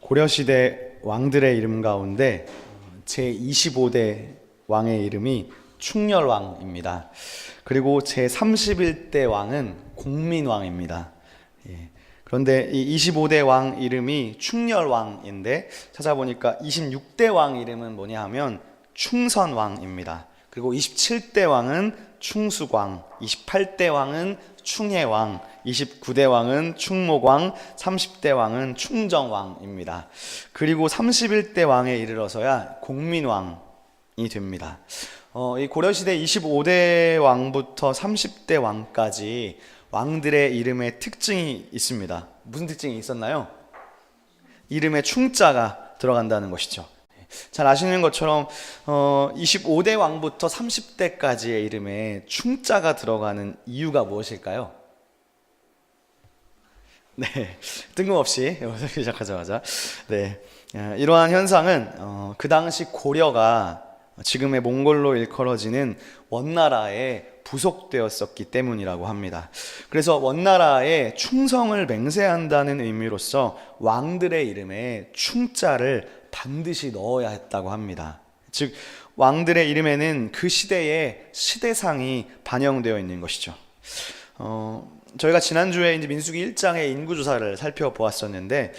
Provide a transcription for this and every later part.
고려시대 왕들의 이름 가운데 제25대 왕의 이름이 충렬왕입니다. 그리고 제31대 왕은 공민왕입니다. 그런데 이 25대 왕 이름이 충렬왕인데 찾아보니까 26대 왕 이름은 뭐냐 하면 충선왕입니다. 그리고 27대 왕은 충숙왕, 28대 왕은 충혜왕, 29대 왕은 충목왕, 30대 왕은 충정왕입니다. 그리고 31대 왕에 이르러서야 공민왕이 됩니다. 이 고려시대 25대 왕부터 30대 왕까지 왕들의 이름에 특징이 있습니다. 무슨 특징이 있었나요? 이름에 충자가 들어간다는 것이죠. 잘 아시는 것처럼 25대 왕부터 30대까지의 이름에 충자가 들어가는 이유가 무엇일까요? 네, 뜬금없이 시작하자마자 이러한 현상은 그 당시 고려가 지금의 몽골로 일컬어지는 원나라에 부속되었었기 때문이라고 합니다. 그래서 원나라에 충성을 맹세한다는 의미로서 왕들의 이름에 충자를 반드시 넣어야 했다고 합니다. 즉 왕들의 이름에는 그 시대의 시대상이 반영되어 있는 것이죠. 저희가 지난주에 이제 민수기 1장의 인구조사를 살펴보았었는데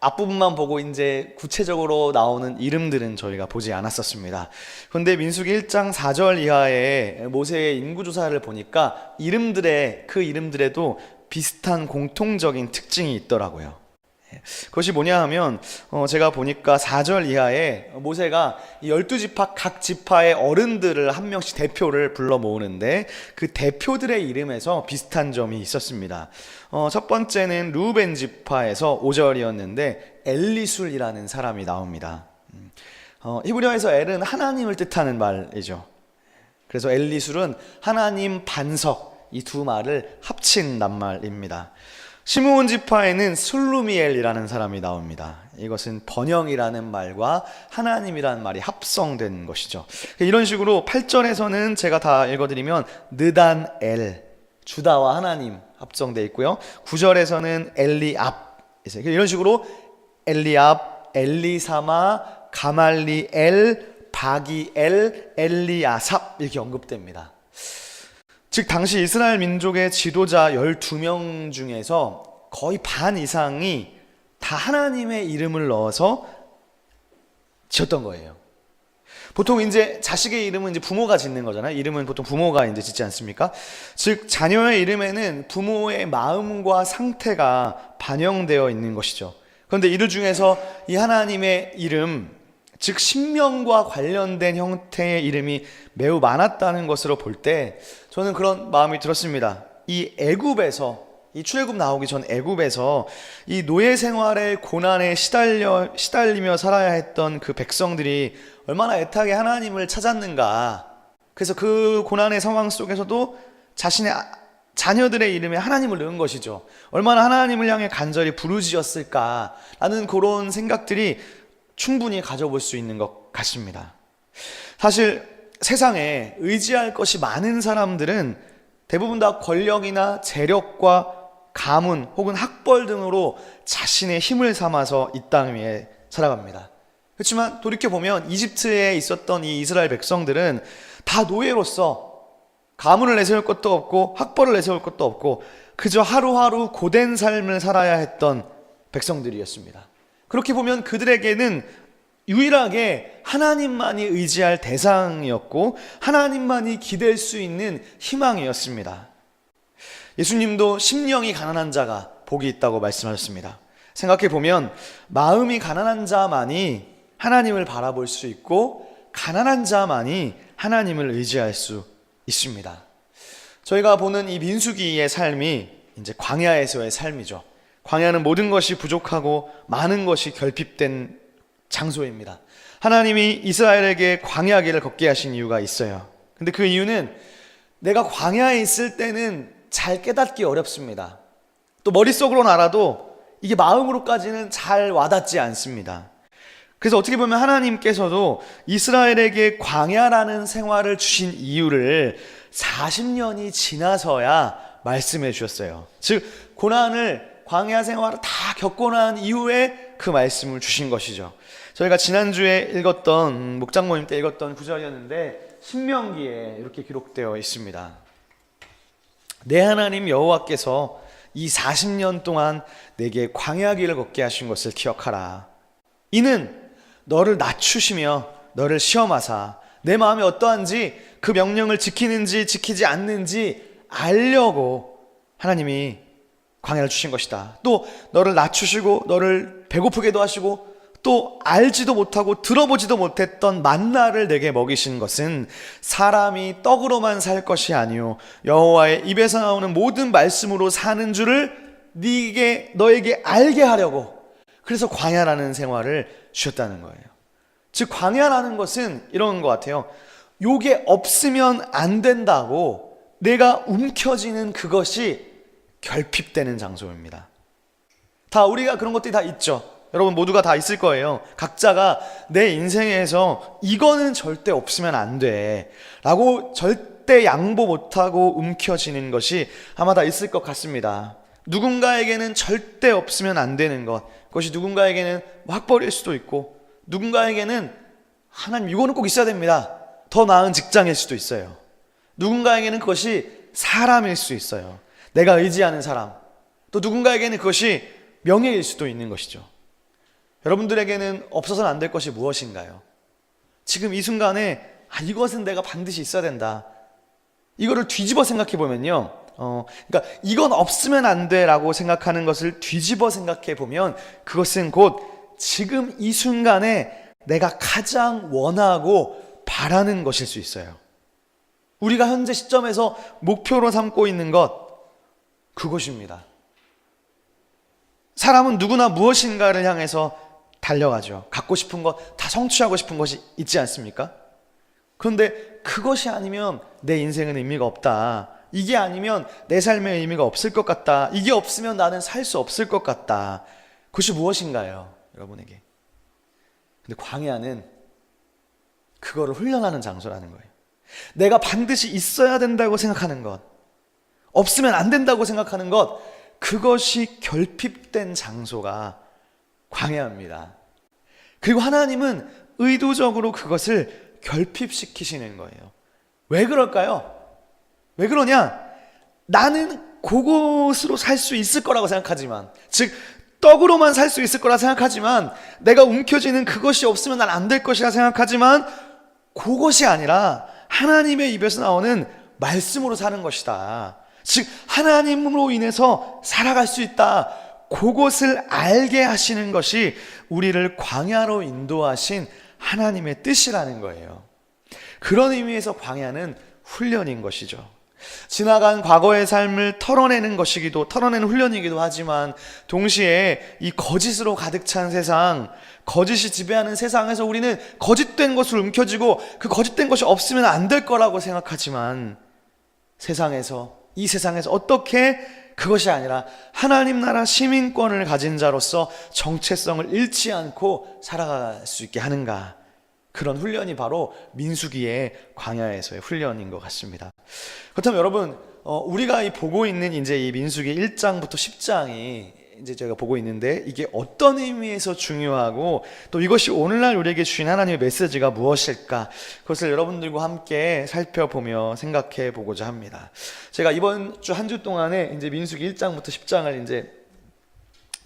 앞부분만 보고 이제 구체적으로 나오는 이름들은 저희가 보지 않았었습니다. 그런데 민수기 1장 4절 이하의 모세의 인구조사를 보니까 그 이름들에도 비슷한 공통적인 특징이 있더라고요. 그것이 뭐냐 하면 제가 보니까 4절 이하에 모세가 12지파 각 지파의 어른들을 한 명씩 대표를 불러 모으는데 그 대표들의 이름에서 비슷한 점이 있었습니다. 첫 번째는 루벤 지파에서 5절이었는데 엘리술이라는 사람이 나옵니다. 히브리어에서 엘은 하나님을 뜻하는 말이죠. 그래서 엘리술은 하나님 반석, 이 두 말을 합친 낱말입니다. 시므온 지파에는 슬루미엘이라는 사람이 나옵니다. 이것은 번영이라는 말과 하나님이라는 말이 합성된 것이죠. 이런 식으로 8절에서는 제가 다 읽어드리면 느단엘, 주다와 하나님 합성되어 있고요. 9절에서는 엘리압, 이런 식으로 엘리압, 엘리사마, 가말리엘, 바기엘, 엘리아삽 이렇게 언급됩니다. 즉 당시 이스라엘 민족의 지도자 12명 중에서 거의 반 이상이 다 하나님의 이름을 넣어서 지었던 거예요. 보통 이제 자식의 이름은 이제 부모가 짓는 거잖아요. 이름은 보통 부모가 이제 짓지 않습니까? 즉 자녀의 이름에는 부모의 마음과 상태가 반영되어 있는 것이죠. 그런데 이들 중에서 이 하나님의 이름, 즉 신명과 관련된 형태의 이름이 매우 많았다는 것으로 볼 때 저는 그런 마음이 들었습니다. 이 출애굽 나오기 전 애굽에서 이 노예 생활의 고난에 시달리며 살아야 했던 그 백성들이 얼마나 애타게 하나님을 찾았는가. 그래서 그 고난의 상황 속에서도 자신의 자녀들의 이름에 하나님을 넣은 것이죠. 얼마나 하나님을 향해 간절히 부르짖었을까라는 그런 생각들이 충분히 가져볼 수 있는 것 같습니다. 사실 세상에 의지할 것이 많은 사람들은 대부분 다 권력이나 재력과 가문 혹은 학벌 등으로 자신의 힘을 삼아서 이 땅 위에 살아갑니다. 그렇지만 돌이켜보면 이집트에 있었던 이 이스라엘 백성들은 다 노예로서 가문을 내세울 것도 없고 학벌을 내세울 것도 없고 그저 하루하루 고된 삶을 살아야 했던 백성들이었습니다. 그렇게 보면 그들에게는 유일하게 하나님만이 의지할 대상이었고 하나님만이 기댈 수 있는 희망이었습니다. 예수님도 심령이 가난한 자가 복이 있다고 말씀하셨습니다. 생각해보면 마음이 가난한 자만이 하나님을 바라볼 수 있고 가난한 자만이 하나님을 의지할 수 있습니다. 저희가 보는 이 민수기의 삶이 이제 광야에서의 삶이죠. 광야는 모든 것이 부족하고 많은 것이 결핍된 장소입니다. 하나님이 이스라엘에게 광야길을 걷게 하신 이유가 있어요. 근데 그 이유는 내가 광야에 있을 때는 잘 깨닫기 어렵습니다. 또 머릿속으로는 알아도 이게 마음으로까지는 잘 와닿지 않습니다. 그래서 어떻게 보면 하나님께서도 이스라엘에게 광야라는 생활을 주신 이유를 40년이 지나서야 말씀해 주셨어요. 즉 고난을 광야 생활을 다 겪고 난 이후에 그 말씀을 주신 것이죠. 저희가 지난주에 읽었던 목장 모임 때 읽었던 구절이었는데 신명기에 이렇게 기록되어 있습니다. 내 하나님 여호와께서 이 40년 동안 내게 광야 길을 걷게 하신 것을 기억하라. 이는 너를 낮추시며 너를 시험하사 내 마음이 어떠한지 그 명령을 지키는지 지키지 않는지 알려고 하나님이 광야를 주신 것이다. 또 너를 낮추시고 너를 배고프게도 하시고 또 알지도 못하고 들어보지도 못했던 만나를 내게 먹이신 것은 사람이 떡으로만 살 것이 아니요 여호와의 입에서 나오는 모든 말씀으로 사는 줄을 너에게 알게 하려고, 그래서 광야라는 생활을 주셨다는 거예요. 즉 광야라는 것은 이런 것 같아요. 요게 없으면 안 된다고 내가 움켜쥐는 그것이 결핍되는 장소입니다. 다 우리가 그런 것들이 다 있죠. 여러분 모두가 다 있을 거예요. 각자가 내 인생에서 이거는 절대 없으면 안 돼 라고 절대 양보 못하고 움켜쥐는 것이 아마 다 있을 것 같습니다. 누군가에게는 절대 없으면 안 되는 것, 그것이 누군가에게는 학벌일 수도 있고, 누군가에게는 하나님 이거는 꼭 있어야 됩니다, 더 나은 직장일 수도 있어요. 누군가에게는 그것이 사람일 수 있어요. 내가 의지하는 사람. 또 누군가에게는 그것이 명예일 수도 있는 것이죠. 여러분들에게는 없어서는 안 될 것이 무엇인가요? 지금 이 순간에 이것은 내가 반드시 있어야 된다. 이거를 뒤집어 생각해 보면요. 그러니까 이건 없으면 안 돼라고 생각하는 것을 뒤집어 생각해 보면 그것은 곧 지금 이 순간에 내가 가장 원하고 바라는 것일 수 있어요. 우리가 현재 시점에서 목표로 삼고 있는 것, 그것입니다. 사람은 누구나 무엇인가를 향해서 달려가죠. 갖고 싶은 것, 다 성취하고 싶은 것이 있지 않습니까? 그런데 그것이 아니면 내 인생은 의미가 없다. 이게 아니면 내 삶에 의미가 없을 것 같다. 이게 없으면 나는 살 수 없을 것 같다. 그것이 무엇인가요? 여러분에게. 근데 광야는 그거를 훈련하는 장소라는 거예요. 내가 반드시 있어야 된다고 생각하는 것, 없으면 안 된다고 생각하는 것, 그것이 결핍된 장소가 광야입니다. 그리고 하나님은 의도적으로 그것을 결핍시키시는 거예요. 왜 그럴까요? 왜 그러냐? 나는 그곳으로 살 수 있을 거라고 생각하지만, 즉 떡으로만 살 수 있을 거라 생각하지만, 내가 움켜쥐는 그것이 없으면 난 안 될 것이라 생각하지만, 그것이 아니라 하나님의 입에서 나오는 말씀으로 사는 것이다. 즉 하나님으로 인해서 살아갈 수 있다. 그것을 알게 하시는 것이 우리를 광야로 인도하신 하나님의 뜻이라는 거예요. 그런 의미에서 광야는 훈련인 것이죠. 지나간 과거의 삶을 털어내는 훈련이기도 하지만, 동시에 이 거짓으로 가득 찬 세상, 거짓이 지배하는 세상에서 우리는 거짓된 것을 움켜쥐고 그 거짓된 것이 없으면 안 될 거라고 생각하지만, 이 세상에서 어떻게 그것이 아니라 하나님 나라 시민권을 가진 자로서 정체성을 잃지 않고 살아갈 수 있게 하는가, 그런 훈련이 바로 민수기의 광야에서의 훈련인 것 같습니다. 그렇다면 여러분, 우리가 보고 있는 이제 이 민수기 1장부터 10장이 이제 제가 보고 있는데, 이게 어떤 의미에서 중요하고 또 이것이 오늘날 우리에게 주신 하나님의 메시지가 무엇일까, 그것을 여러분들과 함께 살펴보며 생각해 보고자 합니다. 제가 이번 주 한 주 동안에 이제 민수기 1장부터 10장을 이제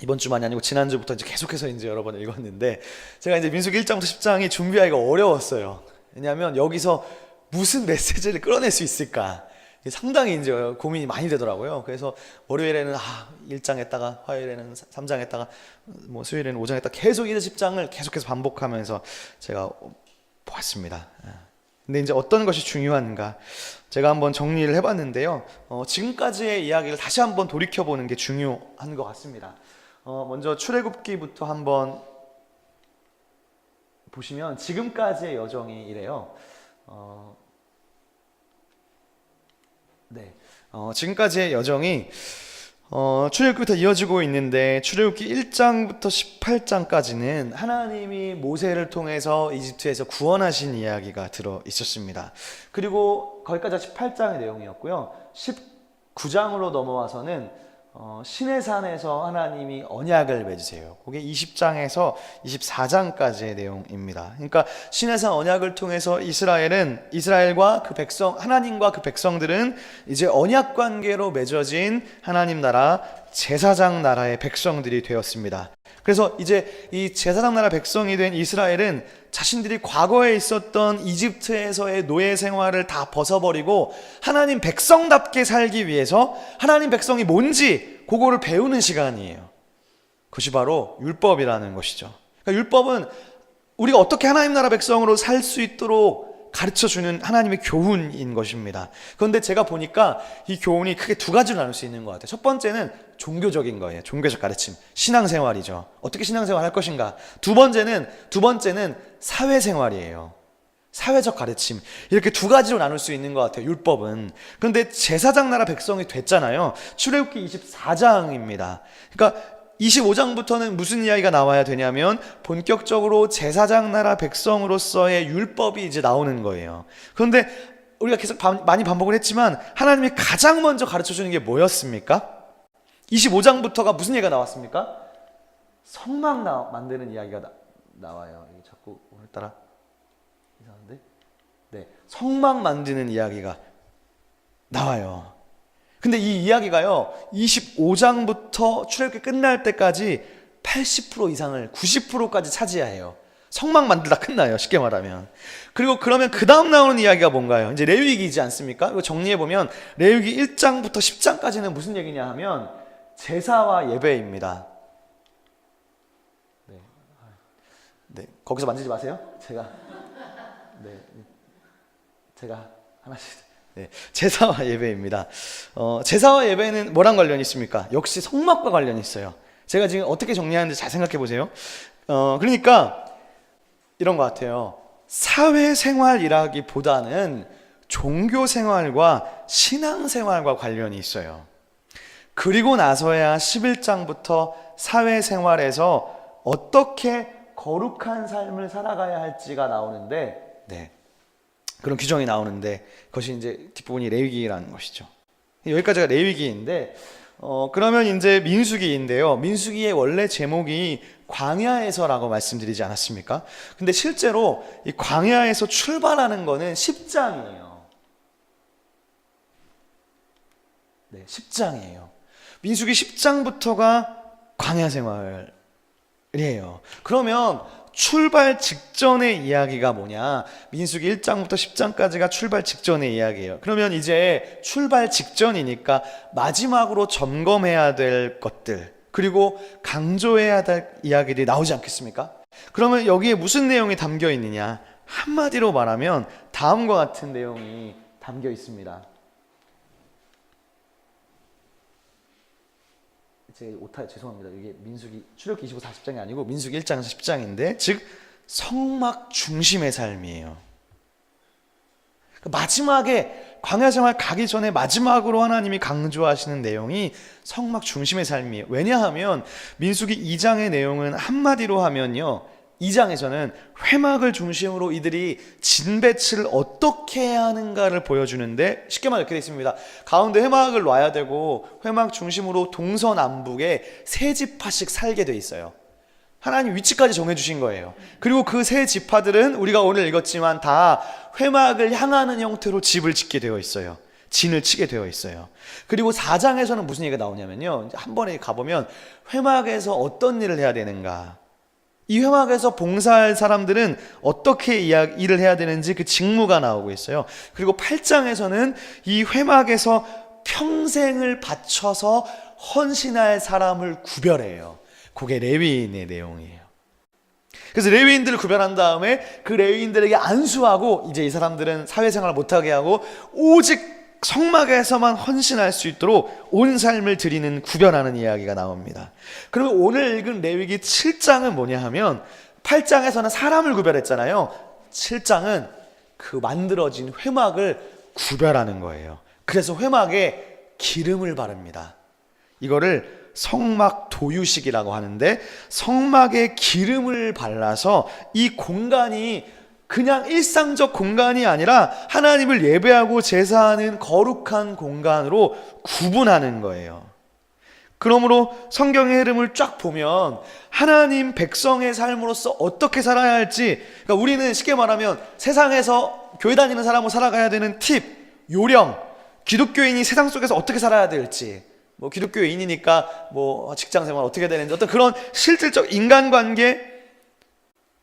이번 주만이 아니고 지난주부터 이제 계속해서 이제 여러 번 읽었는데, 제가 이제 민수기 1장부터 10장이 준비하기가 어려웠어요. 왜냐하면 여기서 무슨 메시지를 끌어낼 수 있을까, 상당히 이제 고민이 많이 되더라고요. 그래서 월요일에는 1장 했다가, 화요일에는 3장 했다가, 수요일에는 5장 했다가 계속 1, 10장을 계속해서 반복하면서 제가 보았습니다. 근데 이제 어떤 것이 중요한가, 제가 한번 정리를 해봤는데요. 지금까지의 이야기를 다시 한번 돌이켜보는 게 중요한 것 같습니다. 먼저 출애굽기부터 한번 보시면 지금까지의 여정이 이래요. 지금까지의 여정이 출애굽기부터 이어지고 있는데, 출애굽기 1장부터 18장까지는 하나님이 모세를 통해서 이집트에서 구원하신 이야기가 들어 있었습니다. 그리고 거기까지 18장의 내용이었고요. 19장으로 넘어와서는 시내산에서 하나님이 언약을 맺으세요. 그게 20장에서 24장까지의 내용입니다. 그러니까 시내산 언약을 통해서 이스라엘과 그 백성, 하나님과 그 백성들은 이제 언약 관계로 맺어진 하나님 나라, 제사장 나라의 백성들이 되었습니다. 그래서 이제 이 제사장 나라 백성이 된 이스라엘은 자신들이 과거에 있었던 이집트에서의 노예 생활을 다 벗어버리고 하나님 백성답게 살기 위해서 하나님 백성이 뭔지 그거를 배우는 시간이에요. 그것이 바로 율법이라는 것이죠. 그러니까 율법은 우리가 어떻게 하나님 나라 백성으로 살 수 있도록 가르쳐주는 하나님의 교훈인 것입니다. 그런데 제가 보니까 이 교훈이 크게 두 가지로 나눌 수 있는 것 같아요. 첫 번째는 종교적인 거예요. 종교적 가르침, 신앙생활이죠. 어떻게 신앙생활 할 것인가. 두 번째는 사회생활이에요. 사회적 가르침. 이렇게 두 가지로 나눌 수 있는 것 같아요, 율법은. 그런데 제사장 나라 백성이 됐잖아요. 출애굽기 24장입니다. 그러니까 25장부터는 무슨 이야기가 나와야 되냐면 본격적으로 제사장 나라 백성으로서의 율법이 이제 나오는 거예요. 그런데 우리가 계속 많이 반복을 했지만 하나님이 가장 먼저 가르쳐주는 게 뭐였습니까? 25장부터가 무슨 얘기가 나왔습니까? 성막 만드는 이야기가 나와요. 이게 자꾸 오늘따라 이상한데? 네, 성막 만드는 이야기가 나와요. 근데 이 이야기가요, 25장부터 출애굽기 끝날 때까지 80% 이상을 90%까지 차지해요. 성막 만들다 끝나요, 쉽게 말하면. 그리고 그러면 그 다음 나오는 이야기가 뭔가요? 이제 레위기이지 않습니까? 이거 정리해보면 레위기 1장부터 10장까지는 무슨 얘기냐 하면 제사와 예배입니다. 네, 거기서 만지지 마세요. 제가 하나씩. 네, 제사와 예배입니다. 제사와 예배는 뭐랑 관련이 있습니까? 역시 성막과 관련이 있어요. 제가 지금 어떻게 정리하는지 잘 생각해 보세요. 그러니까 이런 것 같아요. 사회생활이라기보다는 종교생활과 신앙생활과 관련이 있어요. 그리고 나서야 11장부터 사회생활에서 어떻게 거룩한 삶을 살아가야 할지가 나오는데, 네, 그런 규정이 나오는데 그것이 이제 뒷부분이 레위기라는 것이죠. 여기까지가 레위기인데 그러면 이제 민수기인데요. 민수기의 원래 제목이 광야에서라고 말씀드리지 않았습니까? 근데 실제로 이 광야에서 출발하는 거는 10장이에요. 네, 10장이에요. 민수기 10장부터가 광야 생활이에요. 그러면 출발 직전의 이야기가 뭐냐? 민수기 1장부터 10장까지가 출발 직전의 이야기예요. 그러면 이제 출발 직전이니까 마지막으로 점검해야 될 것들, 그리고 강조해야 될 이야기들이 나오지 않겠습니까? 그러면 여기에 무슨 내용이 담겨 있느냐? 한마디로 말하면 다음과 같은 내용이 담겨 있습니다. 제 오타 죄송합니다. 이게 민수기 출애굽기 25, 40장이 아니고 민수기 1장에서 10장인데 즉 성막 중심의 삶이에요. 마지막에 광야 생활 가기 전에 마지막으로 하나님이 강조하시는 내용이 성막 중심의 삶이에요. 왜냐하면 민수기 2장의 내용은 한마디로 하면요, 2장에서는 회막을 중심으로 이들이 진배치를 어떻게 해야 하는가를 보여주는데, 쉽게 말해 이렇게 되어 있습니다. 가운데 회막을 놔야 되고 회막 중심으로 동서남북에 세 지파씩 살게 돼 있어요. 하나님 위치까지 정해주신 거예요. 그리고 그 세 지파들은 우리가 오늘 읽었지만 다 회막을 향하는 형태로 집을 짓게 되어 있어요. 진을 치게 되어 있어요. 그리고 4장에서는 무슨 얘기가 나오냐면요, 한 번에 가보면 회막에서 어떤 일을 해야 되는가, 이 회막에서 봉사할 사람들은 어떻게 일을 해야 되는지 그 직무가 나오고 있어요. 그리고 8장에서는 이 회막에서 평생을 바쳐서 헌신할 사람을 구별해요. 그게 레위인의 내용이에요. 그래서 레위인들을 구별한 다음에 그 레위인들에게 안수하고 이제 이 사람들은 사회생활을 못하게 하고 오직 성막에서만 헌신할 수 있도록 온 삶을 드리는 구별하는 이야기가 나옵니다. 그러면 오늘 읽은 레위기 7장은 뭐냐 하면 8장에서는 사람을 구별했잖아요. 7장은 그 만들어진 회막을 구별하는 거예요. 그래서 회막에 기름을 바릅니다. 이거를 성막 도유식이라고 하는데, 성막에 기름을 발라서 이 공간이 그냥 일상적 공간이 아니라 하나님을 예배하고 제사하는 거룩한 공간으로 구분하는 거예요. 그러므로 성경의 흐름을 쫙 보면 하나님 백성의 삶으로서 어떻게 살아야 할지, 그러니까 우리는 쉽게 말하면 세상에서 교회 다니는 사람으로 살아가야 되는 팁, 요령, 기독교인이 세상 속에서 어떻게 살아야 될지, 뭐 기독교인이니까 뭐 직장생활 어떻게 되는지, 어떤 그런 실질적 인간관계,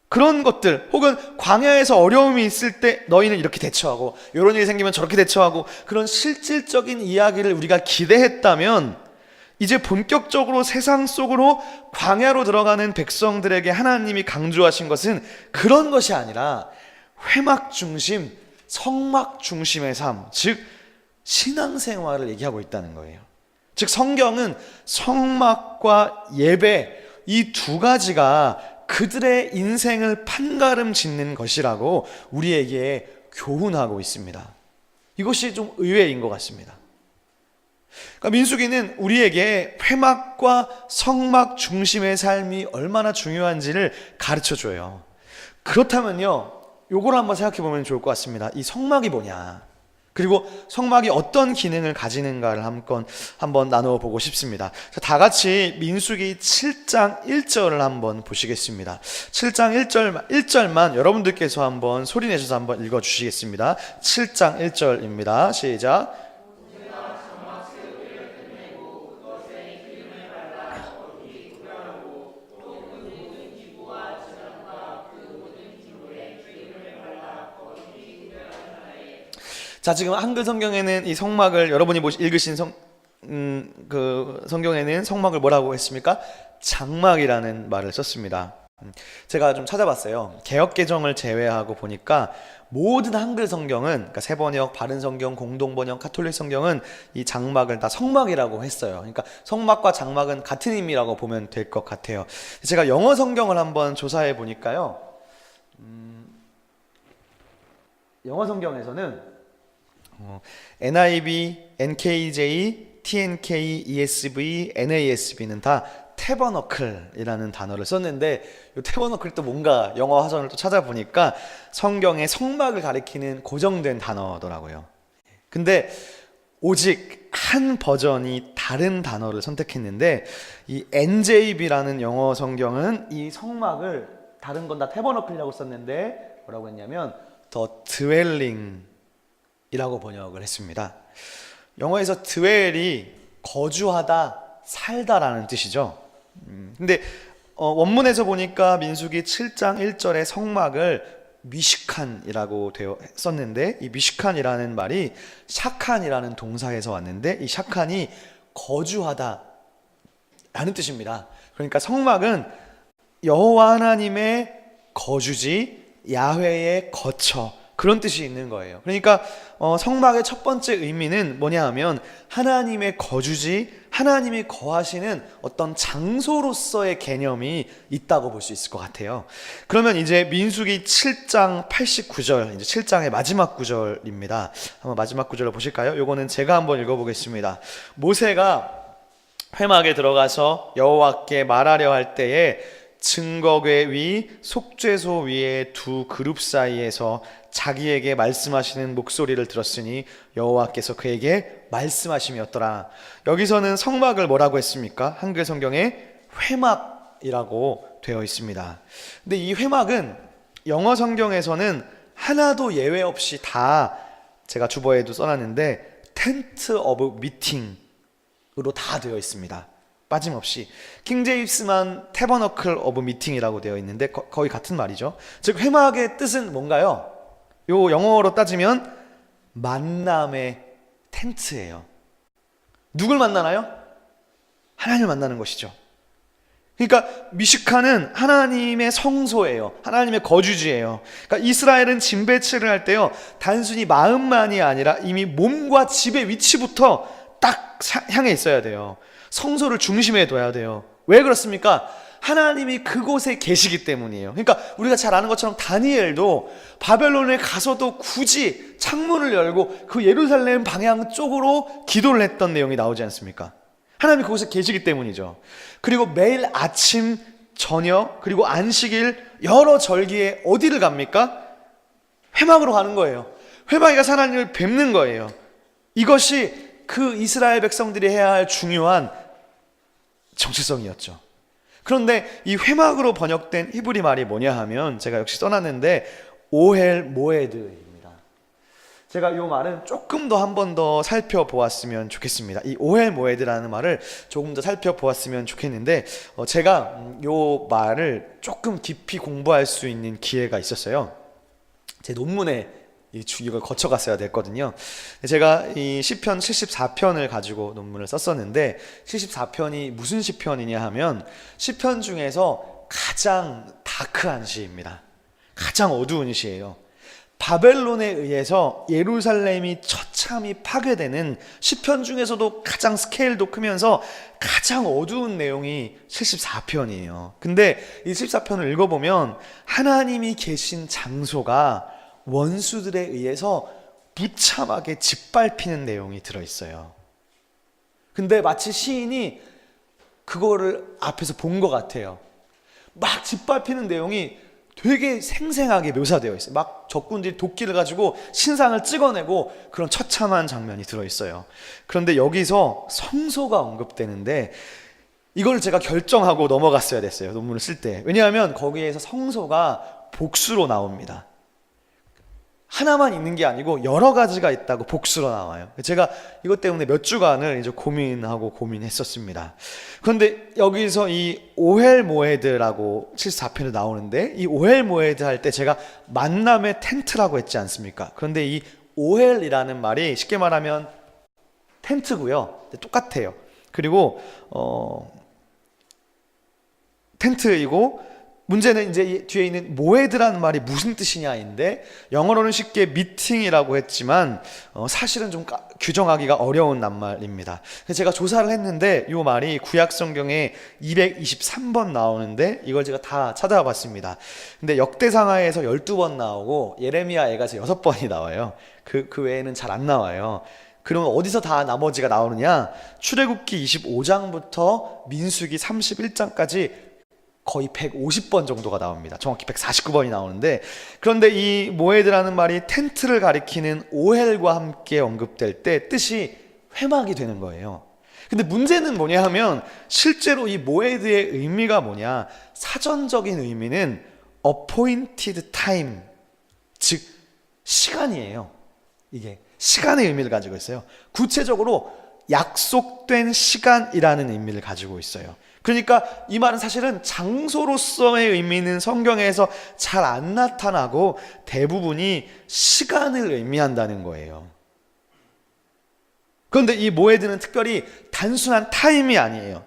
그런 것들, 혹은 광야에서 어려움이 있을 때 너희는 이렇게 대처하고 이런 일이 생기면 저렇게 대처하고, 그런 실질적인 이야기를 우리가 기대했다면 이제 본격적으로 세상 속으로 광야로 들어가는 백성들에게 하나님이 강조하신 것은 그런 것이 아니라 회막 중심, 성막 중심의 삶, 즉 신앙생활을 얘기하고 있다는 거예요. 즉 성경은 성막과 예배, 이 두 가지가 그들의 인생을 판가름 짓는 것이라고 우리에게 교훈하고 있습니다. 이것이 좀 의외인 것 같습니다. 그러니까 민수기는 우리에게 회막과 성막 중심의 삶이 얼마나 중요한지를 가르쳐줘요. 그렇다면요, 요걸 한번 생각해 보면 좋을 것 같습니다. 이 성막이 뭐냐, 그리고 성막이 어떤 기능을 가지는가를 한번 나누어 보고 싶습니다. 다 같이 민수기 7장 1절을 한번 보시겠습니다. 7장 1절만 여러분들께서 한번 소리내셔서 한번 읽어 주시겠습니다. 7장 1절입니다. 시작. 자, 지금 한글 성경에는 이 성막을, 여러분이 읽으신 그 성경에는 성막을 뭐라고 했습니까? 장막이라는 말을 썼습니다. 제가 좀 찾아봤어요. 개역개정을 제외하고 보니까 모든 한글 성경은, 그러니까 새번역, 바른성경, 공동번역, 가톨릭 성경은 이 장막을 다 성막이라고 했어요. 그러니까 성막과 장막은 같은 의미라고 보면 될 것 같아요. 제가 영어 성경을 한번 조사해 보니까요, 영어 성경에서는 NIV, NKJ, TNK, ESV, NASB는 다 태버너클이라는 단어를 썼는데, 이 태버너클이 또 뭔가 영어 화전을 또 찾아보니까 성경의 성막을 가리키는 고정된 단어더라고요. 근데 오직 한 버전이 다른 단어를 선택했는데, 이 NJB라는 영어 성경은 이 성막을, 다른 건 다 태버너클이라고 썼는데 뭐라고 했냐면 The Dwelling 이라고 번역을 했습니다. 영어에서 dwell이 거주하다, 살다라는 뜻이죠. 근데 원문에서 보니까 민수기 7장 1절에 성막을 미시칸이라고 썼는데, 이 미시칸이라는 말이 샤칸이라는 동사에서 왔는데, 이 샤칸이 거주하다 라는 뜻입니다. 그러니까 성막은 여호와 하나님의 거주지, 야훼의 거처, 그런 뜻이 있는 거예요. 그러니까 성막의 첫 번째 의미는 뭐냐 하면 하나님의 거주지, 하나님이 거하시는 어떤 장소로서의 개념이 있다고 볼 수 있을 것 같아요. 그러면 이제 민수기 7장 89절, 이제 7장의 마지막 구절입니다. 한번 마지막 구절을 보실까요? 요거는 제가 한번 읽어보겠습니다. 모세가 회막에 들어가서 여호와께 말하려 할 때에 증거궤 위, 속죄소 위에 두 그룹 사이에서 자기에게 말씀하시는 목소리를 들었으니 여호와께서 그에게 말씀하심이었더라. 여기서는 성막을 뭐라고 했습니까? 한글 성경에 회막이라고 되어 있습니다. 근데 이 회막은 영어 성경에서는 하나도 예외 없이 다, 제가 주보에도 써놨는데 텐트 오브 미팅으로 다 되어 있습니다. 빠짐없이. 킹제임스만 태버너클 오브 미팅이라고 되어 있는데 거의 같은 말이죠. 즉 회막의 뜻은 뭔가요? 요 영어로 따지면 만남의 텐트예요. 누굴 만나나요? 하나님을 만나는 것이죠. 그러니까 미시카는 하나님의 성소예요. 하나님의 거주지예요. 그러니까 이스라엘은 진 배치를 할 때요, 단순히 마음만이 아니라 이미 몸과 집의 위치부터 딱 향해 있어야 돼요. 성소를 중심에 둬야 돼요. 왜 그렇습니까? 하나님이 그곳에 계시기 때문이에요. 그러니까 우리가 잘 아는 것처럼 다니엘도 바벨론에 가서도 굳이 창문을 열고 그 예루살렘 방향 쪽으로 기도를 했던 내용이 나오지 않습니까? 하나님이 그곳에 계시기 때문이죠. 그리고 매일 아침, 저녁, 그리고 안식일 여러 절기에 어디를 갑니까? 회막으로 가는 거예요. 회막에 가서 하나님을 뵙는 거예요. 이것이 그 이스라엘 백성들이 해야 할 중요한 정체성이었죠. 그런데 이 회막으로 번역된 히브리 말이 뭐냐 하면 제가 역시 써놨는데 오헬 모에드입니다. 제가 이 말은 조금 더 한 번 더 살펴보았으면 좋겠습니다. 이 오헬 모에드라는 말을 조금 더 살펴보았으면 좋겠는데 제가 이 말을 조금 깊이 공부할 수 있는 기회가 있었어요. 제 논문에 이걸 거쳐갔어야 됐거든요. 제가 이 시편 74편을 가지고 논문을 썼었는데 74편이 무슨 시편이냐 하면 시편 중에서 가장 다크한 시입니다. 가장 어두운 시예요. 바벨론에 의해서 예루살렘이 처참히 파괴되는 시편 중에서도 가장 스케일도 크면서 가장 어두운 내용이 74편이에요. 근데 이 74편을 읽어보면 하나님이 계신 장소가 원수들에 의해서 무참하게 짓밟히는 내용이 들어있어요. 근데 마치 시인이 그거를 앞에서 본 것 같아요. 막 짓밟히는 내용이 되게 생생하게 묘사되어 있어요. 막 적군들이 도끼를 가지고 신상을 찍어내고 그런 처참한 장면이 들어있어요. 그런데 여기서 성소가 언급되는데 이걸 제가 결정하고 넘어갔어야 됐어요. 논문을 쓸 때. 왜냐하면 거기에서 성소가 복수로 나옵니다. 하나만 있는 게 아니고 여러 가지가 있다고 복수로 나와요. 제가 이것 때문에 몇 주간을 이제 고민했었습니다. 그런데 여기서 이 오헬 모에드라고 74편에 나오는데 이 오헬 모에드 할 때 제가 만남의 텐트라고 했지 않습니까? 그런데 이 오헬이라는 말이 쉽게 말하면 텐트고요. 똑같아요. 그리고 텐트이고 문제는 이제 뒤에 있는 모에드라는 말이 무슨 뜻이냐인데 영어로는 쉽게 미팅이라고 했지만 사실은 좀 규정하기가 어려운 낱말입니다. 그래서 제가 조사를 했는데 이 말이 구약 성경에 223번 나오는데 이걸 제가 다 찾아와 봤습니다. 근데 역대상하에서 12번 나오고 예레미야에서 6번이 나와요. 그 외에는 잘 안 나와요. 그러면 어디서 다 나머지가 나오느냐? 출애굽기 25장부터 민수기 31장까지 거의 150번 정도가 나옵니다. 정확히 149번이 나오는데 그런데 이 모에드라는 말이 텐트를 가리키는 오헬과 함께 언급될 때 뜻이 회막이 되는 거예요. 근데 문제는 뭐냐 하면 실제로 이 모에드의 의미가 뭐냐? 사전적인 의미는 appointed time, 즉 시간이에요. 이게 시간의 의미를 가지고 있어요. 구체적으로 약속된 시간이라는 의미를 가지고 있어요. 그러니까 이 말은 사실은 장소로서의 의미는 성경에서 잘 안 나타나고 대부분이 시간을 의미한다는 거예요. 그런데 이 모에드는 특별히 단순한 타임이 아니에요.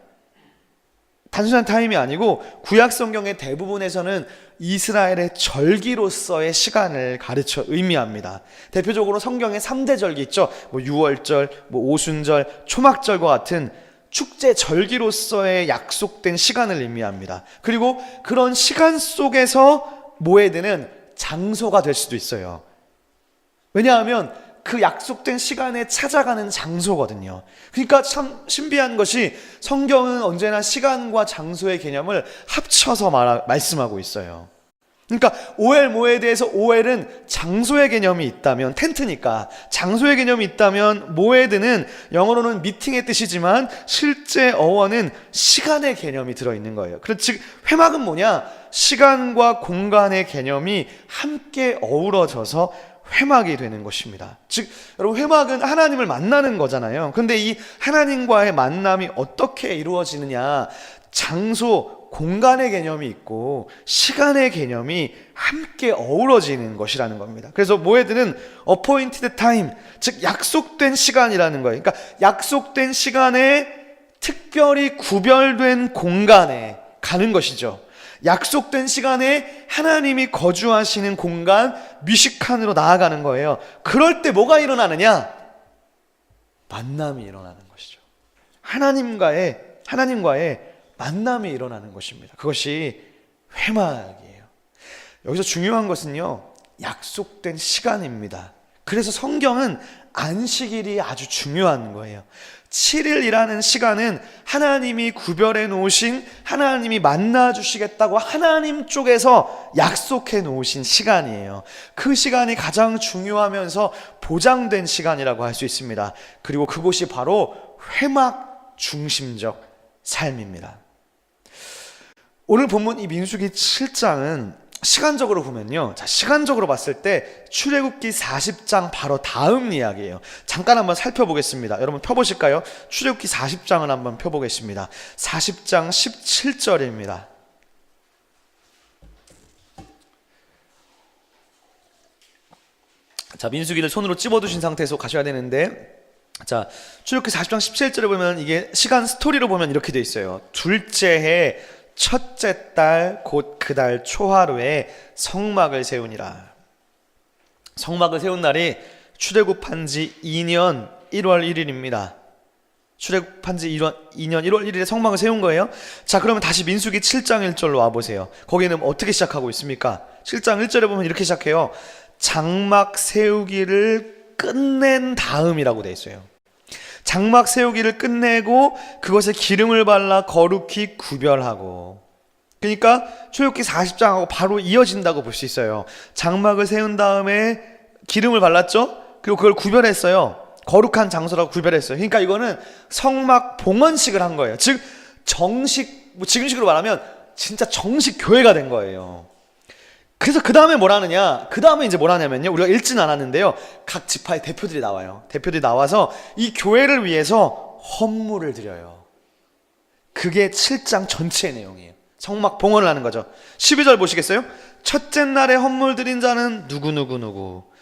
단순한 타임이 아니고 구약 성경의 대부분에서는 이스라엘의 절기로서의 시간을 가르쳐 의미합니다. 대표적으로 성경에 3대 절기 있죠. 유월절, 오순절, 초막절과 같은 축제 절기로서의 약속된 시간을 의미합니다. 그리고 그런 시간 속에서 모에드는 장소가 될 수도 있어요. 왜냐하면 그 약속된 시간에 찾아가는 장소거든요. 그러니까 참 신비한 것이 성경은 언제나 시간과 장소의 개념을 합쳐서 말씀하고 있어요. 그러니까 오엘 모에드에서 오엘은 장소의 개념이 있다면 텐트니까 장소의 개념이 있다면 모에드는 영어로는 미팅의 뜻이지만 실제 어원은 시간의 개념이 들어있는 거예요. 즉 회막은 뭐냐? 시간과 공간의 개념이 함께 어우러져서 회막이 되는 것입니다. 즉 여러분 회막은 하나님을 만나는 거잖아요. 그런데 이 하나님과의 만남이 어떻게 이루어지느냐? 장소, 공간의 개념이 있고 시간의 개념이 함께 어우러지는 것이라는 겁니다. 그래서 모에드는 appointed time, 즉 약속된 시간이라는 거예요. 그러니까 약속된 시간에 특별히 구별된 공간에 가는 것이죠. 약속된 시간에 하나님이 거주하시는 공간 미식칸으로 나아가는 거예요. 그럴 때 뭐가 일어나느냐? 만남이 일어나는 것이죠. 하나님과의 만남이 일어나는 것입니다. 그것이 회막이에요. 여기서 중요한 것은요, 약속된 시간입니다. 그래서 성경은 안식일이 아주 중요한 거예요. 7일이라는 시간은 하나님이 구별해 놓으신, 하나님이 만나 주시겠다고 하나님 쪽에서 약속해 놓으신 시간이에요. 그 시간이 가장 중요하면서 보장된 시간이라고 할 수 있습니다. 그리고 그곳이 바로 회막 중심적 삶입니다. 오늘 본문 이 민수기 7장은 시간적으로 보면요, 자, 시간적으로 봤을 때 출애굽기 40장 바로 다음 이야기예요. 잠깐 한번 살펴보겠습니다. 여러분 펴보실까요? 출애굽기 40장을 한번 펴보겠습니다. 40장 17절입니다. 자, 민수기를 손으로 찝어두신 상태에서 가셔야 되는데, 자, 출애굽기 40장 17절에 보면 이게 시간 스토리로 보면 이렇게 돼 있어요. 둘째 해 첫째 달 곧 그 달 초하루에 성막을 세우니라. 성막을 세운 날이 출애굽한 지 2년 1월 1일입니다. 출애굽한 지 2년 1월 1일에 성막을 세운 거예요. 자, 그러면 다시 민수기 7장 1절로 와보세요. 거기는 어떻게 시작하고 있습니까? 7장 1절에 보면 이렇게 시작해요. 장막 세우기를 끝낸 다음이라고 돼 있어요. 장막 세우기를 끝내고 그것에 기름을 발라 거룩히 구별하고. 그러니까 출애굽기 40장하고 바로 이어진다고 볼 수 있어요. 장막을 세운 다음에 기름을 발랐죠. 그리고 그걸 구별했어요. 거룩한 장소라고 구별했어요. 그러니까 이거는 성막 봉헌식을 한 거예요. 즉 정식, 뭐 지금식으로 말하면 진짜 정식 교회가 된 거예요. 그래서 그 다음에 뭘 하느냐? 그 다음에 이제 뭘 하냐면요, 우리가 읽지는 않았는데요, 각 지파의 대표들이 나와요. 대표들이 나와서 이 교회를 위해서 헌물을 드려요. 그게 7장 전체의 내용이에요. 성막 봉헌을 하는 거죠. 12절 보시겠어요? 첫째 날에 헌물 드린 자는 누구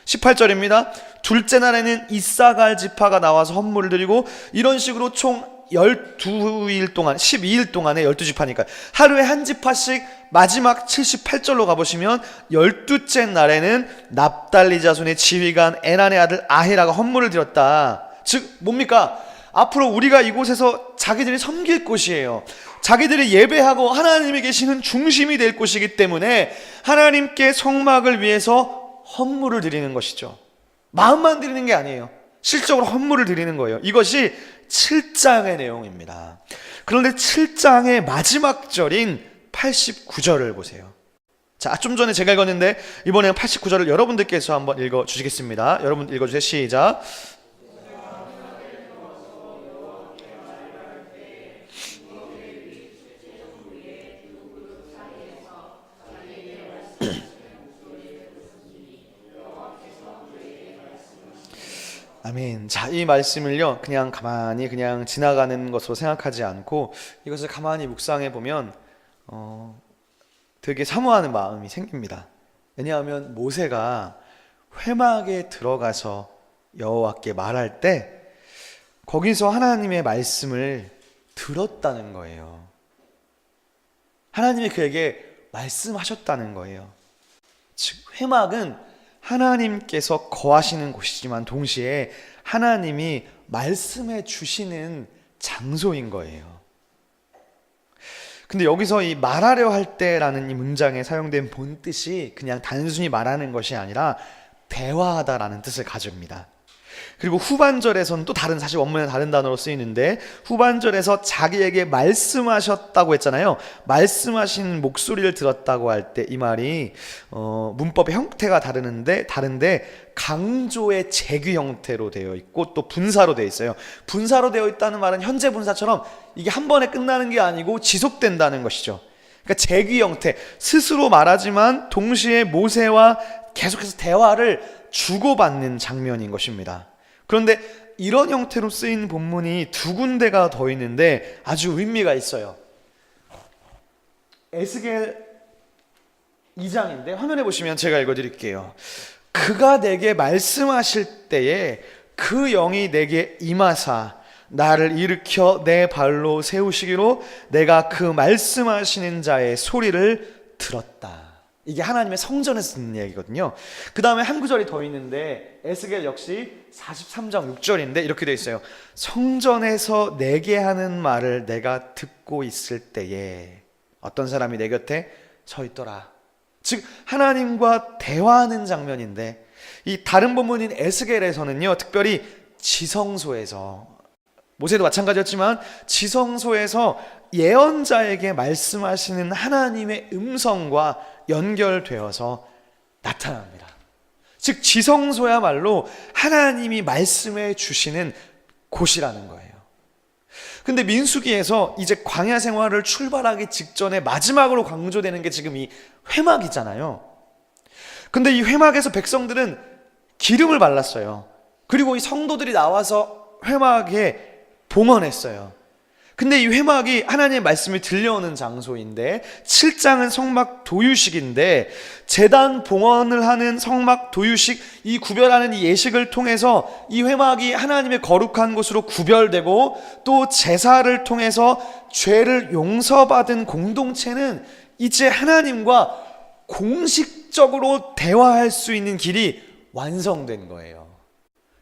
18절입니다. 둘째 날에는 이사갈 지파가 나와서 헌물을 드리고, 이런 식으로 총 12일 동안, 12일 동안에 12지파니까 하루에 한 지파씩. 마지막 78절로 가보시면 12째 날에는 납달리 자손의 지휘관 에난의 아들 아히라가 헌물을 드렸다. 즉 뭡니까? 앞으로 우리가 이곳에서 자기들이 섬길 곳이에요. 자기들이 예배하고 하나님이 계시는 중심이 될 곳이기 때문에 하나님께 성막을 위해서 헌물을 드리는 것이죠. 마음만 드리는 게 아니에요. 실적으로 헌물을 드리는 거예요. 이것이 7장의 내용입니다. 그런데 7장의 마지막 절인 89절을 보세요. 자, 좀 전에 제가 읽었는데 이번에는 89절을 여러분들께서 한번 읽어주시겠습니다. 여러분 읽어주세요. 시작. 아멘. 자, 이 말씀을요, 그냥 가만히 그냥 지나가는 것으로 생각하지 않고 이것을 가만히 묵상해 보면 되게 사모하는 마음이 생깁니다. 왜냐하면 모세가 회막에 들어가서 여호와께 말할 때 거기서 하나님의 말씀을 들었다는 거예요. 하나님이 그에게 말씀하셨다는 거예요. 즉 회막은 하나님께서 거하시는 곳이지만 동시에 하나님이 말씀해 주시는 장소인 거예요. 근데 여기서 이 말하려 할 때라는 이 문장에 사용된 본 뜻이 그냥 단순히 말하는 것이 아니라 대화하다라는 뜻을 가집니다. 그리고 후반절에서는 또 다른, 사실 원문에 다른 단어로 쓰이는데 후반절에서 자기에게 말씀하셨다고 했잖아요. 말씀하신 목소리를 들었다고 할 때 이 말이 문법의 형태가 다른데 강조의 재귀 형태로 되어 있고 또 분사로 되어 있어요. 분사로 되어 있다는 말은 현재 분사처럼 이게 한 번에 끝나는 게 아니고 지속된다는 것이죠. 그러니까 재귀 형태, 스스로 말하지만 동시에 모세와 계속해서 대화를 주고받는 장면인 것입니다. 그런데 이런 형태로 쓰인 본문이 두 군데가 더 있는데 아주 의미가 있어요. 에스겔 2장인데 화면에 보시면 제가 읽어드릴게요. 그가 내게 말씀하실 때에 그 영이 내게 임하사 나를 일으켜 내 발로 세우시기로 내가 그 말씀하시는 자의 소리를 들었다. 이게 하나님의 성전에서 듣는 얘기거든요. 그 다음에 한 구절이 더 있는데 에스겔 역시 43장 6절인데 이렇게 되어 있어요. 성전에서 내게 하는 말을 내가 듣고 있을 때에 어떤 사람이 내 곁에 서 있더라. 즉 하나님과 대화하는 장면인데 이 다른 본문인 에스겔에서는요, 특별히 지성소에서, 모세도 마찬가지였지만 지성소에서 예언자에게 말씀하시는 하나님의 음성과 연결되어서 나타납니다. 즉 지성소야말로 하나님이 말씀해 주시는 곳이라는 거예요. 근데 민수기에서 이제 광야 생활을 출발하기 직전에 마지막으로 강조되는 게 지금 이 회막이잖아요. 근데 이 회막에서 백성들은 기름을 발랐어요. 그리고 이 성도들이 나와서 회막에 봉헌했어요. 근데 이 회막이 하나님의 말씀이 들려오는 장소인데, 7장은 성막 도유식인데, 제단 봉헌을 하는 성막 도유식, 이 구별하는 이 예식을 통해서 이 회막이 하나님의 거룩한 곳으로 구별되고, 또 제사를 통해서 죄를 용서받은 공동체는 이제 하나님과 공식적으로 대화할 수 있는 길이 완성된 거예요.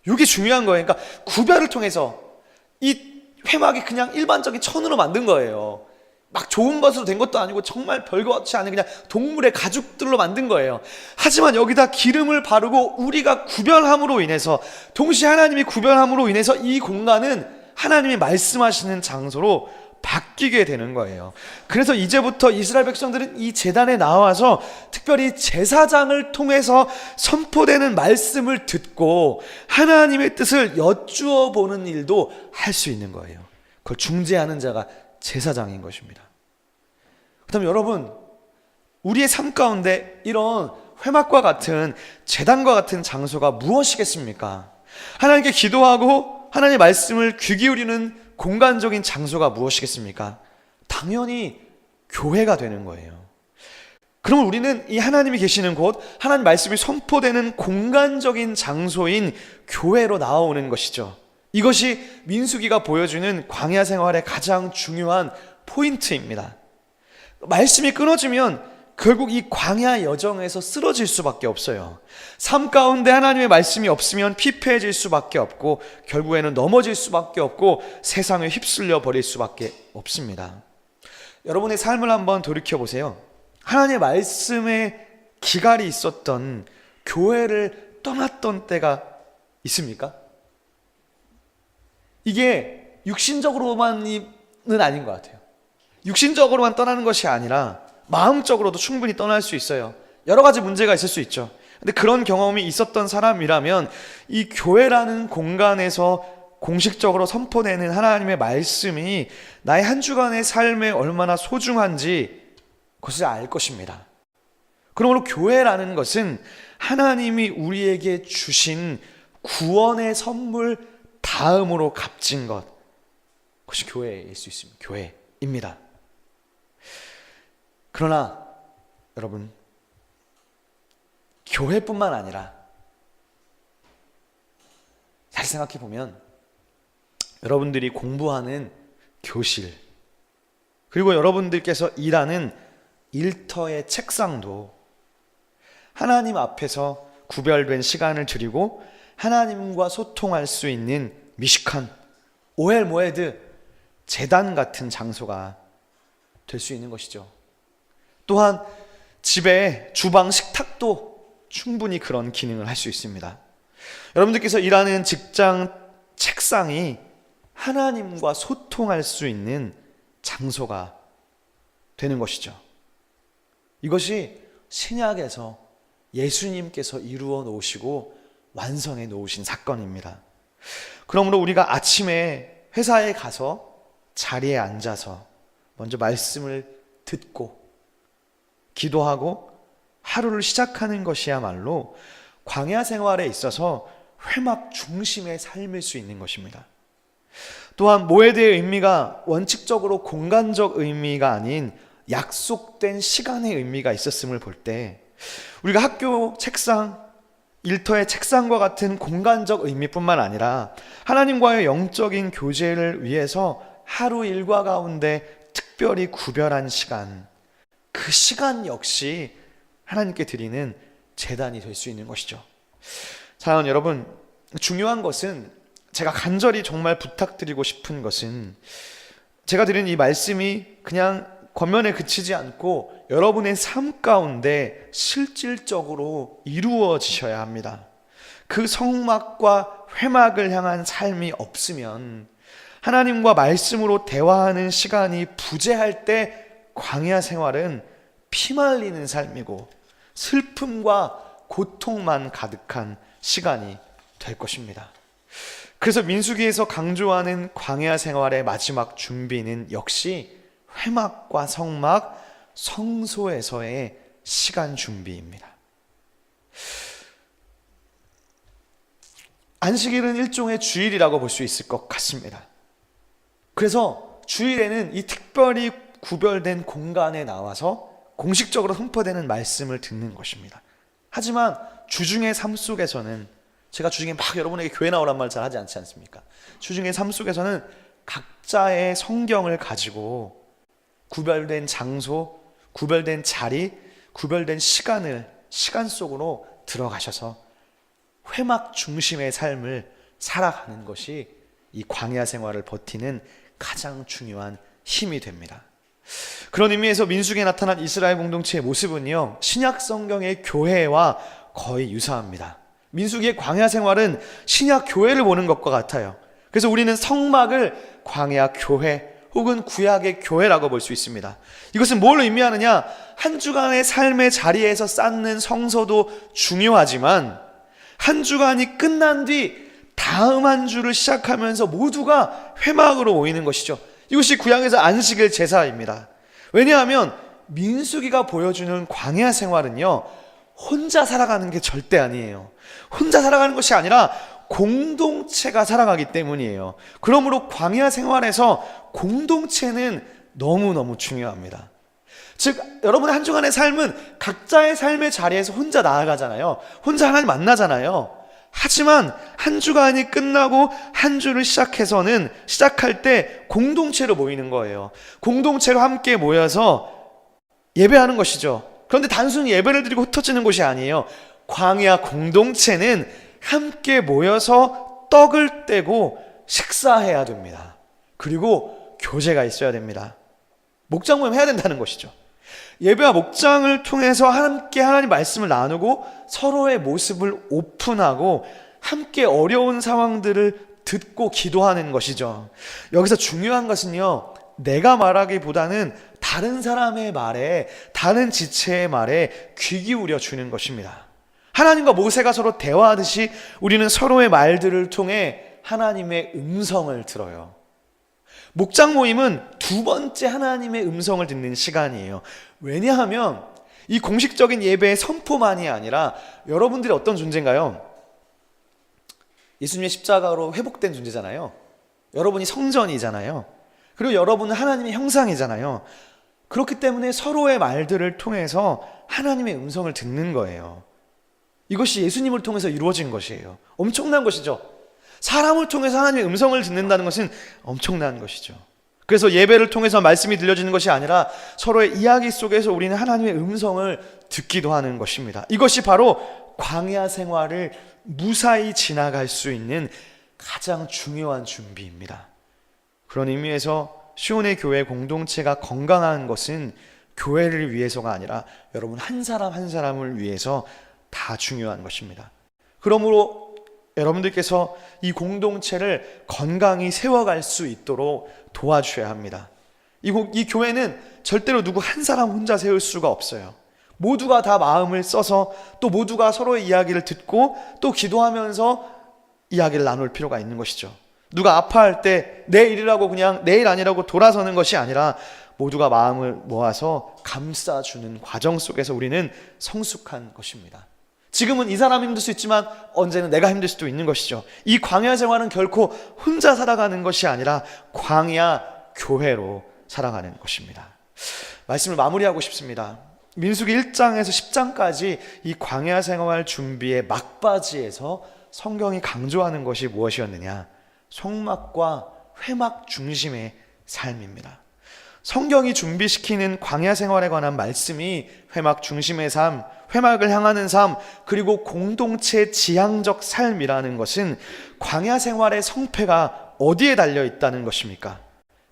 이게 중요한 거예요. 그러니까 구별을 통해서 이 회막이 그냥 일반적인 천으로 만든 거예요. 막 좋은 것으로 된 것도 아니고 정말 별것이 아닌 그냥 동물의 가죽들로 만든 거예요. 하지만 여기다 기름을 바르고 우리가 구별함으로 인해서, 동시에 하나님이 구별함으로 인해서 이 공간은 하나님이 말씀하시는 장소로 바뀌게 되는 거예요. 그래서 이제부터 이스라엘 백성들은 이 제단에 나와서 특별히 제사장을 통해서 선포되는 말씀을 듣고 하나님의 뜻을 여쭈어 보는 일도 할 수 있는 거예요. 그걸 중재하는 자가 제사장인 것입니다. 그다음 여러분, 우리의 삶 가운데 이런 회막과 같은 제단과 같은 장소가 무엇이겠습니까? 하나님께 기도하고 하나님의 말씀을 귀 기울이는 공간적인 장소가 무엇이겠습니까? 당연히 교회가 되는 거예요. 그러면 우리는 이 하나님이 계시는 곳, 하나님 말씀이 선포되는 공간적인 장소인 교회로 나아오는 것이죠. 이것이 민수기가 보여주는 광야 생활의 가장 중요한 포인트입니다. 말씀이 끊어지면 결국 이 광야 여정에서 쓰러질 수밖에 없어요. 삶 가운데 하나님의 말씀이 없으면 피폐해질 수밖에 없고, 결국에는 넘어질 수밖에 없고, 세상에 휩쓸려 버릴 수밖에 없습니다. 여러분의 삶을 한번 돌이켜 보세요. 하나님의 말씀에 기갈이 있었던 교회를 떠났던 때가 있습니까? 이게 육신적으로만은 아닌 것 같아요. 육신적으로만 떠나는 것이 아니라 마음적으로도 충분히 떠날 수 있어요. 여러 가지 문제가 있을 수 있죠. 근데 그런 경험이 있었던 사람이라면 이 교회라는 공간에서 공식적으로 선포되는 하나님의 말씀이 나의 한 주간의 삶에 얼마나 소중한지 그것을 알 것입니다. 그러므로 교회라는 것은 하나님이 우리에게 주신 구원의 선물 다음으로 값진 것, 그것이 교회일 수 있습니다. 교회입니다. 그러나 여러분, 교회뿐만 아니라 잘 생각해 보면 여러분들이 공부하는 교실, 그리고 여러분들께서 일하는 일터의 책상도 하나님 앞에서 구별된 시간을 드리고 하나님과 소통할 수 있는 미식한 오헬 모에드, 제단 같은 장소가 될 수 있는 것이죠. 또한 집에 주방 식탁도 충분히 그런 기능을 할 수 있습니다. 여러분들께서 일하는 직장 책상이 하나님과 소통할 수 있는 장소가 되는 것이죠. 이것이 신약에서 예수님께서 이루어 놓으시고 완성해 놓으신 사건입니다. 그러므로 우리가 아침에 회사에 가서 자리에 앉아서 먼저 말씀을 듣고 기도하고 하루를 시작하는 것이야말로 광야 생활에 있어서 회막 중심의 삶일 수 있는 것입니다. 또한 모에드의 의미가 원칙적으로 공간적 의미가 아닌 약속된 시간의 의미가 있었음을 볼 때, 우리가 학교 책상, 일터의 책상과 같은 공간적 의미뿐만 아니라 하나님과의 영적인 교제를 위해서 하루 일과 가운데 특별히 구별한 시간, 그 시간 역시 하나님께 드리는 제단이 될 수 있는 것이죠. 사랑하는 여러분, 중요한 것은, 제가 간절히 정말 부탁드리고 싶은 것은, 제가 드린 이 말씀이 그냥 겉면에 그치지 않고 여러분의 삶 가운데 실질적으로 이루어지셔야 합니다. 그 성막과 회막을 향한 삶이 없으면 하나님과 말씀으로 대화하는 시간이 부재할 때 광야 생활은 피말리는 삶이고 슬픔과 고통만 가득한 시간이 될 것입니다. 그래서 민수기에서 강조하는 광야 생활의 마지막 준비는 역시 회막과 성막, 성소에서의 시간 준비입니다. 안식일은 일종의 주일이라고 볼 수 있을 것 같습니다. 그래서 주일에는 이 특별히 구별된 공간에 나와서 공식적으로 선포되는 말씀을 듣는 것입니다. 하지만 주중의 삶 속에서는, 제가 주중에 막 여러분에게 교회 나오란 말 잘 하지 않지 않습니까? 주중의 삶 속에서는 각자의 성경을 가지고 구별된 장소, 구별된 자리, 구별된 시간 속으로 들어가셔서 회막 중심의 삶을 살아가는 것이 이 광야 생활을 버티는 가장 중요한 힘이 됩니다. 그런 의미에서 민수기에 나타난 이스라엘 공동체의 모습은요, 신약 성경의 교회와 거의 유사합니다. 민수기의 광야 생활은 신약 교회를 보는 것과 같아요. 그래서 우리는 성막을 광야 교회 혹은 구약의 교회라고 볼 수 있습니다. 이것은 뭘 의미하느냐? 한 주간의 삶의 자리에서 쌓는 성서도 중요하지만 한 주간이 끝난 뒤 다음 한 주를 시작하면서 모두가 회막으로 모이는 것이죠. 이것이 구약에서 안식일 제사입니다. 왜냐하면 민수기가 보여주는 광야 생활은요, 혼자 살아가는 게 절대 아니에요. 혼자 살아가는 것이 아니라 공동체가 살아가기 때문이에요. 그러므로 광야 생활에서 공동체는 너무너무 중요합니다. 즉, 여러분의 한 주간의 삶은 각자의 삶의 자리에서 혼자 나아가잖아요. 혼자 하나님 만나잖아요. 하지만 한 주간이 끝나고 한 주를 시작할 때 공동체로 모이는 거예요. 공동체로 함께 모여서 예배하는 것이죠. 그런데 단순히 예배를 드리고 흩어지는 것이 아니에요. 광야 공동체는 함께 모여서 떡을 떼고 식사해야 됩니다. 그리고 교제가 있어야 됩니다. 목장 모임 해야 된다는 것이죠. 예배와 목장을 통해서 함께 하나님 말씀을 나누고 서로의 모습을 오픈하고 함께 어려운 상황들을 듣고 기도하는 것이죠. 여기서 중요한 것은요, 내가 말하기보다는 다른 사람의 말에, 다른 지체의 말에 귀 기울여 주는 것입니다. 하나님과 모세가 서로 대화하듯이 우리는 서로의 말들을 통해 하나님의 음성을 들어요. 목장 모임은 두 번째 하나님의 음성을 듣는 시간이에요. 왜냐하면 이 공식적인 예배의 선포만이 아니라 여러분들이 어떤 존재인가요? 예수님의 십자가로 회복된 존재잖아요. 여러분이 성전이잖아요. 그리고 여러분은 하나님의 형상이잖아요. 그렇기 때문에 서로의 말들을 통해서 하나님의 음성을 듣는 거예요. 이것이 예수님을 통해서 이루어진 것이에요. 엄청난 것이죠. 사람을 통해서 하나님의 음성을 듣는다는 것은 엄청난 것이죠. 그래서 예배를 통해서 말씀이 들려지는 것이 아니라 서로의 이야기 속에서 우리는 하나님의 음성을 듣기도 하는 것입니다. 이것이 바로 광야 생활을 무사히 지나갈 수 있는 가장 중요한 준비입니다. 그런 의미에서 시온의 교회 공동체가 건강한 것은 교회를 위해서가 아니라 여러분 한 사람 한 사람을 위해서 다 중요한 것입니다. 그러므로 여러분들께서 이 공동체를 건강히 세워갈 수 있도록 도와주셔야 합니다. 이 교회는 절대로 누구 한 사람 혼자 세울 수가 없어요. 모두가 다 마음을 써서 또 모두가 서로의 이야기를 듣고 또 기도하면서 이야기를 나눌 필요가 있는 것이죠. 누가 아파할 때 내일이라고 그냥 내일 아니라고 돌아서는 것이 아니라 모두가 마음을 모아서 감싸주는 과정 속에서 우리는 성숙한 것입니다. 지금은 이 사람이 힘들 수 있지만 언제는 내가 힘들 수도 있는 것이죠. 이 광야 생활은 결코 혼자 살아가는 것이 아니라 광야 교회로 살아가는 것입니다. 말씀을 마무리하고 싶습니다. 민수기 1장에서 10장까지 이 광야 생활 준비의 막바지에서 성경이 강조하는 것이 무엇이었느냐? 성막과 회막 중심의 삶입니다. 성경이 준비시키는 광야 생활에 관한 말씀이 회막 중심의 삶, 회막을 향하는 삶, 그리고 공동체 지향적 삶이라는 것은 광야 생활의 성패가 어디에 달려 있다는 것입니까?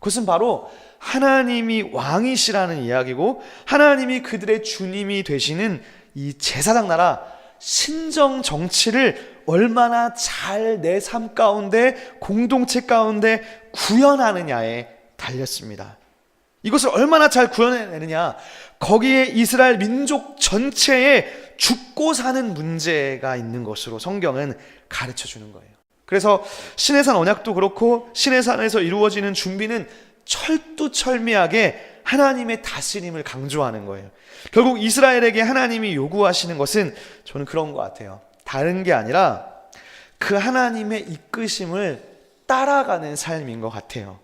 그것은 바로 하나님이 왕이시라는 이야기고 하나님이 그들의 주님이 되시는 이 제사장 나라 신정 정치를 얼마나 잘 내 삶 가운데 공동체 가운데 구현하느냐에 달렸습니다. 이것을 얼마나 잘 구현해내느냐, 거기에 이스라엘 민족 전체에 죽고 사는 문제가 있는 것으로 성경은 가르쳐 주는 거예요. 그래서 시내산 언약도 그렇고 시내산에서 이루어지는 준비는 철두철미하게 하나님의 다스림을 강조하는 거예요. 결국 이스라엘에게 하나님이 요구하시는 것은 저는 그런 것 같아요. 다른 게 아니라 그 하나님의 이끄심을 따라가는 삶인 것 같아요.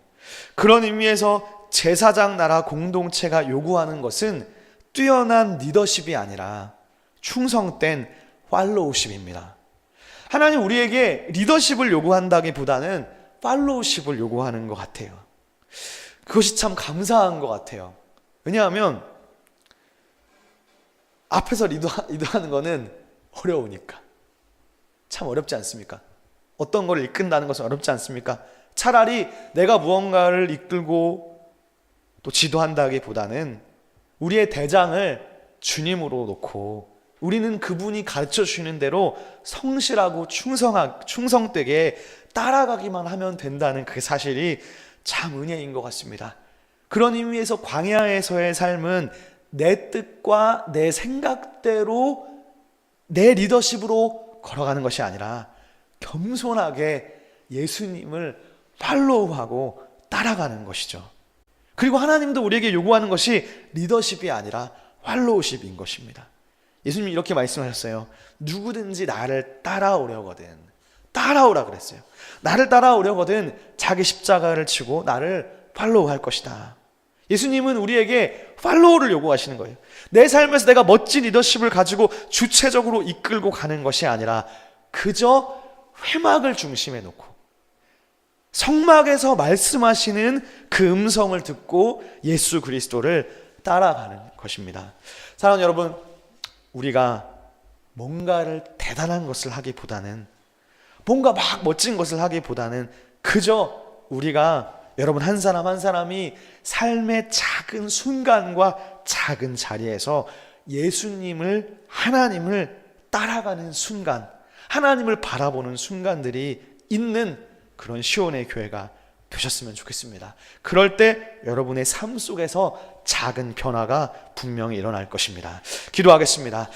그런 의미에서 제사장 나라 공동체가 요구하는 것은 뛰어난 리더십이 아니라 충성된 팔로우십입니다. 하나님 우리에게 리더십을 요구한다기보다는 팔로우십을 요구하는 것 같아요. 그것이 참 감사한 것 같아요. 왜냐하면 앞에서 리더하는 거는 어려우니까. 참 어렵지 않습니까? 어떤 걸 이끈다는 것은 어렵지 않습니까? 차라리 내가 무언가를 이끌고 또 지도한다기보다는 우리의 대장을 주님으로 놓고 우리는 그분이 가르쳐 주시는 대로 성실하고 충성되게 따라가기만 하면 된다는 그 사실이 참 은혜인 것 같습니다. 그런 의미에서 광야에서의 삶은 내 뜻과 내 생각대로 내 리더십으로 걸어가는 것이 아니라 겸손하게 예수님을 팔로우하고 따라가는 것이죠. 그리고 하나님도 우리에게 요구하는 것이 리더십이 아니라 팔로우십인 것입니다. 예수님이 이렇게 말씀하셨어요. 누구든지 나를 따라오려거든 따라오라 그랬어요. 나를 따라오려거든 자기 십자가를 지고 나를 팔로우할 것이다. 예수님은 우리에게 팔로우를 요구하시는 거예요. 내 삶에서 내가 멋진 리더십을 가지고 주체적으로 이끌고 가는 것이 아니라 그저 회막을 중심에 놓고 성막에서 말씀하시는 그 음성을 듣고 예수 그리스도를 따라가는 것입니다. 사랑하는 여러분, 우리가 뭔가를 대단한 것을 하기보다는 뭔가 막 멋진 것을 하기보다는 그저 우리가 여러분 한 사람 한 사람이 삶의 작은 순간과 작은 자리에서 예수님을 하나님을 따라가는 순간, 하나님을 바라보는 순간들이 있는 그런 시온의 교회가 되셨으면 좋겠습니다. 그럴 때 여러분의 삶 속에서 작은 변화가 분명히 일어날 것입니다. 기도하겠습니다.